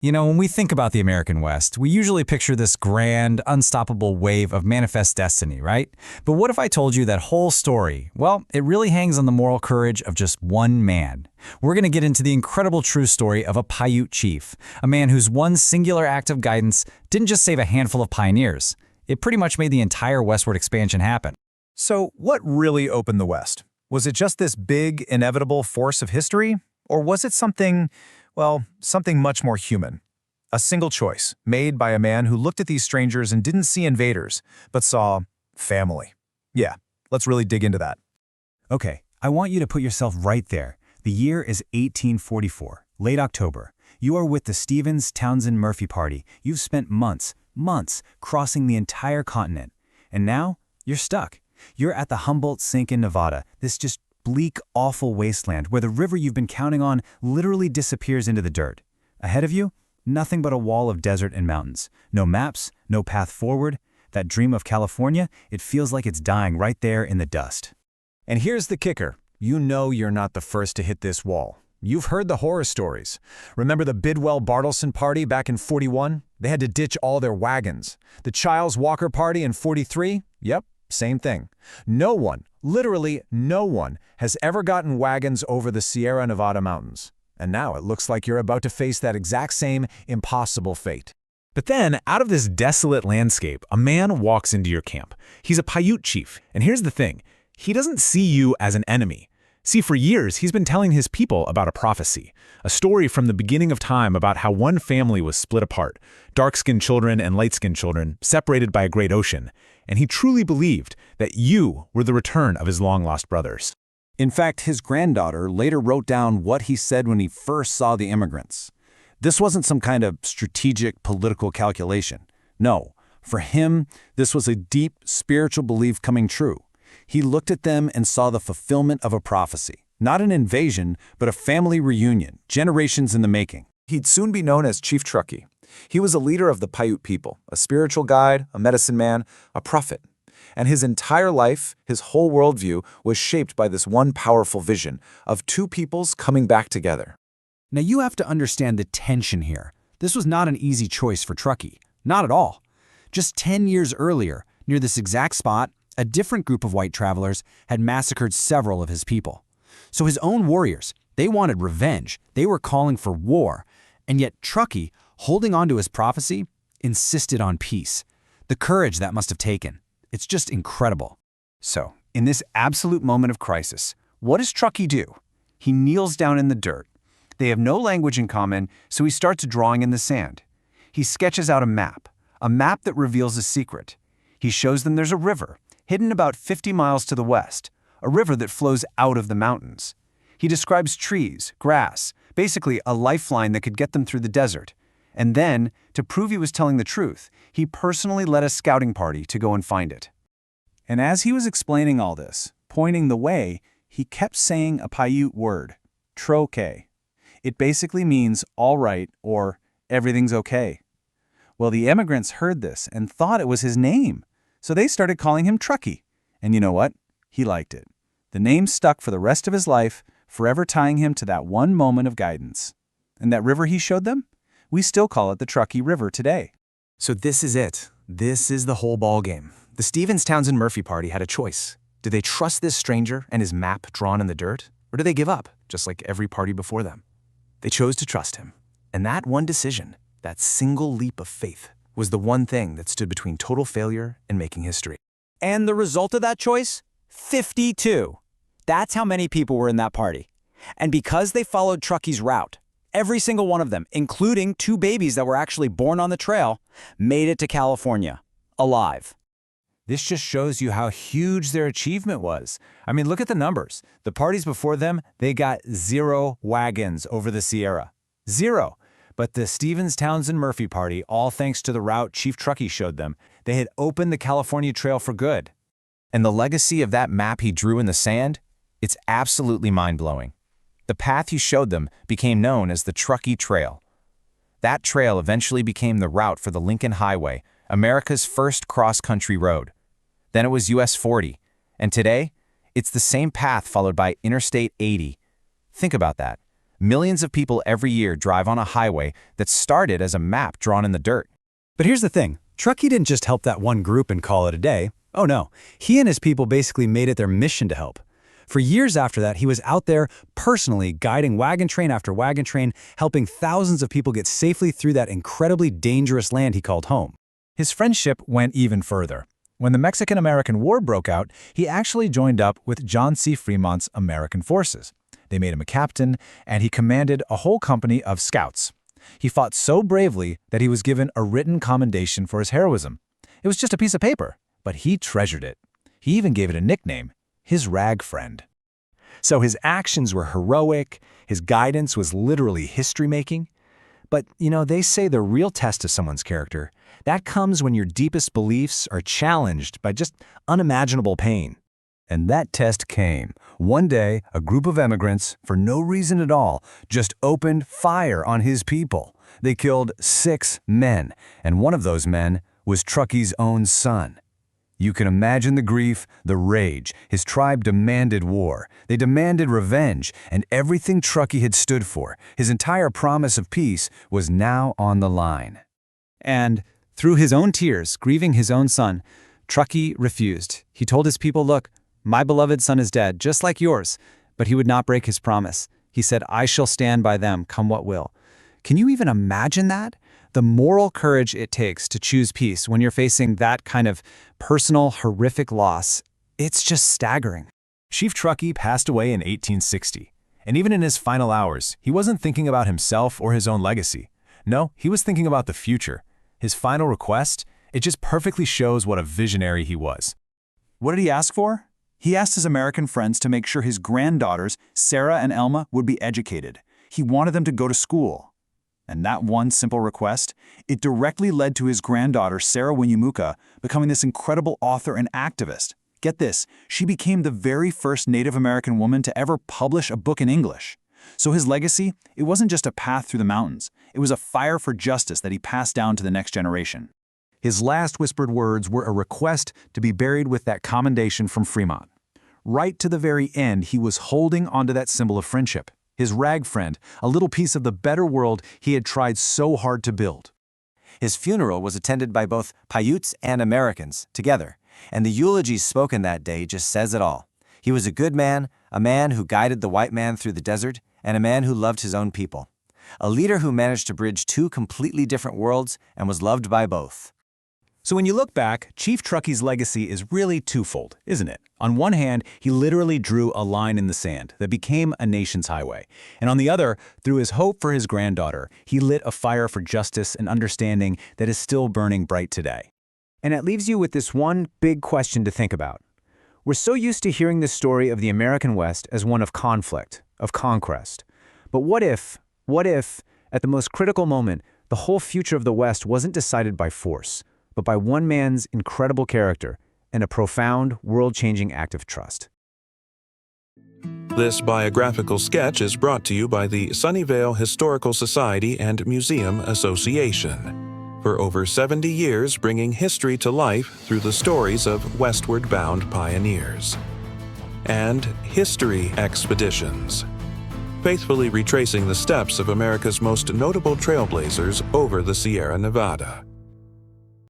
You know, when we think about the American West, we usually picture this grand, unstoppable wave of manifest destiny, right? But what if I told you that whole story? Well, it really hangs on the moral courage of just one man. We're going to get into the incredible true story of a Paiute chief, a man whose one singular act of guidance didn't just save a handful of pioneers. It pretty much made the entire westward expansion happen. So what really opened the West? Was it just this big, inevitable force of history? Or was it something much more human? A single choice, made by a man who looked at these strangers and didn't see invaders, but saw family. Yeah, let's really dig into that. Okay, I want you to put yourself right there. The year is 1844, late October. You are with the Stephens-Townsend-Murphy Party. You've spent months crossing the entire continent. And now, you're stuck. You're at the Humboldt Sink in Nevada, this just bleak, awful wasteland where the river you've been counting on literally disappears into the dirt. Ahead of you, nothing but a wall of desert and mountains. No maps, no path forward. That dream of California, it feels like it's dying right there in the dust. And here's the kicker. You know you're not the first to hit this wall. You've heard the horror stories. Remember the Bidwell-Bartleson Party back in '41? They had to ditch all their wagons. The Childs Walker Party in '43? Yep, same thing. No one, literally no one, has ever gotten wagons over the Sierra Nevada mountains. And now it looks like you're about to face that exact same impossible fate. But then, out of this desolate landscape, a man walks into your camp. He's a Paiute chief, and here's the thing. He doesn't see you as an enemy. See, for years, he's been telling his people about a prophecy, a story from the beginning of time about how one family was split apart, dark-skinned children and light-skinned children, separated by a great ocean, and he truly believed that you were the return of his long-lost brothers. In fact, his granddaughter later wrote down what he said when he first saw the immigrants. This wasn't some kind of strategic political calculation. No, for him, this was a deep spiritual belief coming true. He looked at them and saw the fulfillment of a prophecy. Not an invasion, but a family reunion, generations in the making. He'd soon be known as Chief Truckee. He was a leader of the Paiute people, a spiritual guide, a medicine man, a prophet. And his entire life, his whole worldview, was shaped by this one powerful vision of two peoples coming back together. Now you have to understand the tension here. This was not an easy choice for Truckee. Not at all. Just 10 years earlier, near this exact spot, a different group of white travelers had massacred several of his people. So his own warriors, they wanted revenge. They were calling for war. And yet Truckee, holding on to his prophecy, insisted on peace. The courage that must have taken. It's just incredible. So, in this absolute moment of crisis, what does Truckee do? He kneels down in the dirt. They have no language in common, so he starts drawing in the sand. He sketches out a map that reveals a secret. He shows them there's a river, hidden about 50 miles to the west, a river that flows out of the mountains. He describes trees, grass, basically a lifeline that could get them through the desert. And then, to prove he was telling the truth, he personally led a scouting party to go and find it. And as he was explaining all this, pointing the way, he kept saying a Paiute word, Truckee. It basically means all right or everything's okay. Well, the immigrants heard this and thought it was his name, so they started calling him Truckee. And you know what? He liked it. The name stuck for the rest of his life, forever tying him to that one moment of guidance. And that river he showed them? We still call it the Truckee River today. So this is it. This is the whole ballgame. The Stephens-Townsend-Murphy Party had a choice. Do they trust this stranger and his map drawn in the dirt? Or do they give up, just like every party before them? They chose to trust him. And that one decision, that single leap of faith, was the one thing that stood between total failure and making history. And the result of that choice? 52. That's how many people were in that party. And because they followed Truckee's route, every single one of them, including 2 babies that were actually born on the trail, made it to California, alive. This just shows you how huge their achievement was. I mean, look at the numbers. The parties before them, they got 0 wagons over the Sierra. 0. But the Stephens-Townsend-Murphy Party, all thanks to the route Chief Truckee showed them, they had opened the California Trail for good. And the legacy of that map he drew in the sand? It's absolutely mind-blowing. The path he showed them became known as the Truckee Trail. That trail eventually became the route for the Lincoln Highway, America's first cross-country road. Then it was US 40, and today, it's the same path followed by Interstate 80. Think about that. Millions of people every year drive on a highway that started as a map drawn in the dirt. But here's the thing. Truckee didn't just help that one group and call it a day. Oh no, he and his people basically made it their mission to help. For years after that, he was out there personally guiding wagon train after wagon train, helping thousands of people get safely through that incredibly dangerous land he called home. His friendship went even further. When the Mexican-American War broke out, he actually joined up with John C. Fremont's American forces. They made him a captain, and he commanded a whole company of scouts. He fought so bravely that he was given a written commendation for his heroism. It was just a piece of paper, but he treasured it. He even gave it a nickname, his rag friend. So his actions were heroic, his guidance was literally history-making. But, they say the real test of someone's character, that comes when your deepest beliefs are challenged by just unimaginable pain. And that test came. One day, a group of immigrants, for no reason at all, just opened fire on his people. They killed 6 men, and one of those men was Truckee's own son. You can imagine the grief, the rage. His tribe demanded war. They demanded revenge, and everything Truckee had stood for, his entire promise of peace, was now on the line. And through his own tears, grieving his own son, Truckee refused. He told his people, "Look, my beloved son is dead, just like yours," but he would not break his promise. He said, "I shall stand by them, come what will." Can you even imagine that? The moral courage it takes to choose peace when you're facing that kind of personal, horrific loss, it's just staggering. Chief Truckee passed away in 1860, and even in his final hours, he wasn't thinking about himself or his own legacy. No, he was thinking about the future. His final request, it just perfectly shows what a visionary he was. What did he ask for? He asked his American friends to make sure his granddaughters, Sarah and Elma, would be educated. He wanted them to go to school. And that one simple request, it directly led to his granddaughter, Sarah Winnemucca, becoming this incredible author and activist. Get this, she became the very first Native American woman to ever publish a book in English. So his legacy, it wasn't just a path through the mountains. It was a fire for justice that he passed down to the next generation. His last whispered words were a request to be buried with that commendation from Fremont. Right to the very end, he was holding onto that symbol of friendship. His rag friend, a little piece of the better world he had tried so hard to build. His funeral was attended by both Paiutes and Americans together, and the eulogy spoken that day just says it all. He was a good man, a man who guided the white man through the desert, and a man who loved his own people. A leader who managed to bridge 2 completely different worlds and was loved by both. So when you look back, Chief Truckee's legacy is really twofold, isn't it? On one hand, he literally drew a line in the sand that became a nation's highway. And on the other, through his hope for his granddaughter, he lit a fire for justice and understanding that is still burning bright today. And it leaves you with this one big question to think about. We're so used to hearing the story of the American West as one of conflict, of conquest. But what if, at the most critical moment, the whole future of the West wasn't decided by force, but by one man's incredible character and a profound, world-changing act of trust? This biographical sketch is brought to you by the Sunnyvale Historical Society and Museum Association. For over 70 years, bringing history to life through the stories of westward-bound pioneers. And History Expeditions, faithfully retracing the steps of America's most notable trailblazers over the Sierra Nevada.